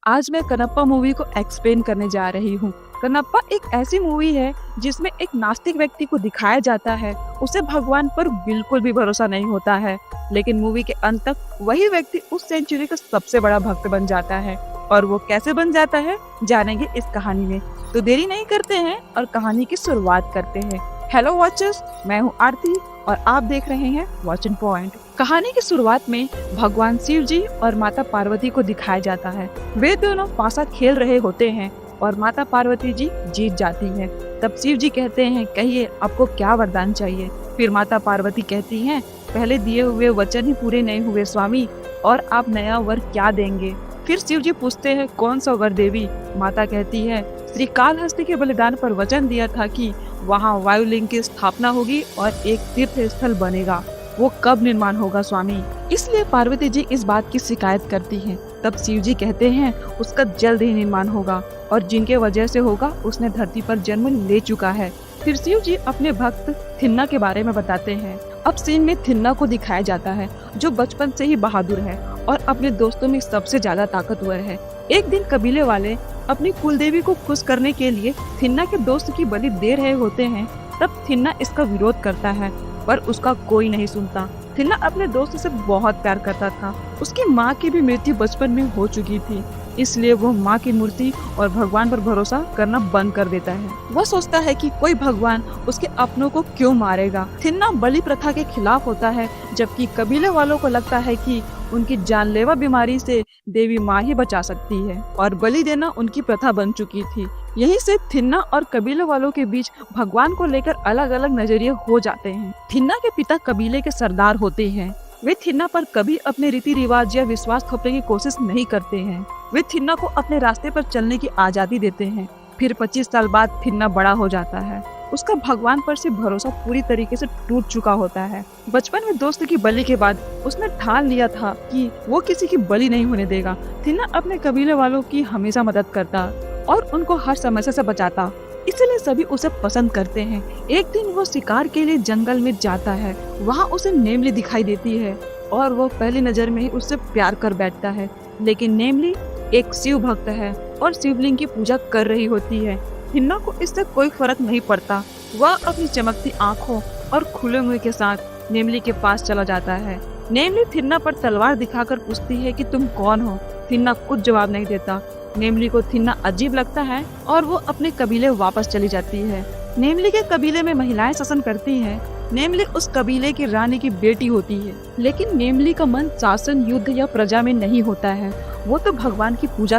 आज मैं कनप्पा मूवी को एक्सप्लेन करने जा रही हूँ। कनप्पा एक ऐसी मूवी है जिसमें एक नास्तिक व्यक्ति को दिखाया जाता है, उसे भगवान पर बिल्कुल भी भरोसा नहीं होता है, लेकिन मूवी के अंत तक वही व्यक्ति उस सेंचुरी का सबसे बड़ा भक्त बन जाता है। और वो कैसे बन जाता है जानेंगे इस कहानी में। तो देरी नहीं करते हैं और कहानी की शुरुआत करते हैं। हेलो वॉचर्स, मैं हूँ आरती और आप देख रहे हैं वॉचिंग पॉइंट। कहानी की शुरुआत में भगवान शिव जी और माता पार्वती को दिखाया जाता है। वे दोनों पासा खेल रहे होते हैं और माता पार्वती जी जीत जाती है। तब शिव जी कहते हैं, कहिए आपको क्या वरदान चाहिए। फिर माता पार्वती कहती हैं, पहले दिए हुए वचन ही पूरे नहीं हुए स्वामी, और आप नया वर क्या देंगे। फिर शिव जी पूछते हैं, कौन सा वर देवी। माता कहती है, श्री कालहस्ती के बलिदान पर वचन दिया था कि वहाँ वायुलिंग की स्थापना होगी और एक तीर्थ स्थल बनेगा, वो कब निर्माण होगा स्वामी। इसलिए पार्वती जी इस बात की शिकायत करती हैं। तब शिव जी कहते हैं, उसका जल्द ही निर्माण होगा और जिनके वजह से होगा उसने धरती पर जन्म ले चुका है। फिर शिव जी अपने भक्त थिन्ना के बारे में बताते हैं। अब सीन में थिन्ना को दिखाया जाता है, जो बचपन से ही बहादुर है और अपने दोस्तों में सबसे ज्यादा ताकतवर है। एक दिन कबीले वाले अपनी कुलदेवी को खुश करने के लिए थिन्ना के दोस्त की बलि दे रहे होते हैं। तब थिन्ना इसका विरोध करता है, पर उसका कोई नहीं सुनता। थिन्ना अपने दोस्त से बहुत प्यार करता था। उसकी माँ की भी मृत्यु बचपन में हो चुकी थी, इसलिए वो माँ की मूर्ति और भगवान पर भरोसा करना बंद कर देता है। वह सोचता है कि कोई भगवान उसके अपनों को क्यों मारेगा। थिन्ना बलि प्रथा के खिलाफ होता है, जबकि कबीले वालों को लगता है कि उनकी जानलेवा बीमारी से देवी माँ ही बचा सकती है और बलि देना उनकी प्रथा बन चुकी थी। यहीं से थिन्ना और कबीले वालों के बीच भगवान को लेकर अलग अलग नजरिए हो जाते हैं। थिन्ना के पिता कबीले के सरदार होते हैं। वे थिन्ना पर कभी अपने रीति रिवाज या विश्वास थोपने की कोशिश नहीं करते हैं। वे थिन्ना को अपने रास्ते पर चलने की आजादी देते हैं। फिर 25 साल बाद थिन्ना बड़ा हो जाता है। उसका भगवान पर से भरोसा पूरी तरीके से टूट चुका होता है। बचपन में दोस्त की बलि के बाद उसने ठान लिया था कि वो किसी की बलि नहीं होने देगा। थिन्ना अपने कबीले वालों की हमेशा मदद करता और उनको हर समस्या से बचाता, इसलिए सभी उसे पसंद करते हैं। एक दिन वो शिकार के लिए जंगल में जाता है। वहाँ उसे नेमली दिखाई देती है और वो पहली नजर में ही उससे प्यार कर बैठता है। लेकिन नेमली एक शिव भक्त है और शिवलिंग की पूजा कर रही होती है। थिन्ना को इससे कोई फर्क नहीं पड़ता। वह अपनी चमकती आँखों और खुले मुंह के साथ नेमली के पास चला जाता है। नेमली थिन्ना पर तलवार दिखाकर पूछती है कि तुम कौन हो। थिन्ना कुछ जवाब नहीं देता। नेमली को थिन्ना अजीब लगता है और वो अपने कबीले वापस चली जाती है। नेमली के कबीले में महिलाएं शासन करती हैं। नेमली उस कबीले की रानी की बेटी होती है, लेकिन नेमली का मन शासन, युद्ध या प्रजा में नहीं होता है। वो तो भगवान की पूजा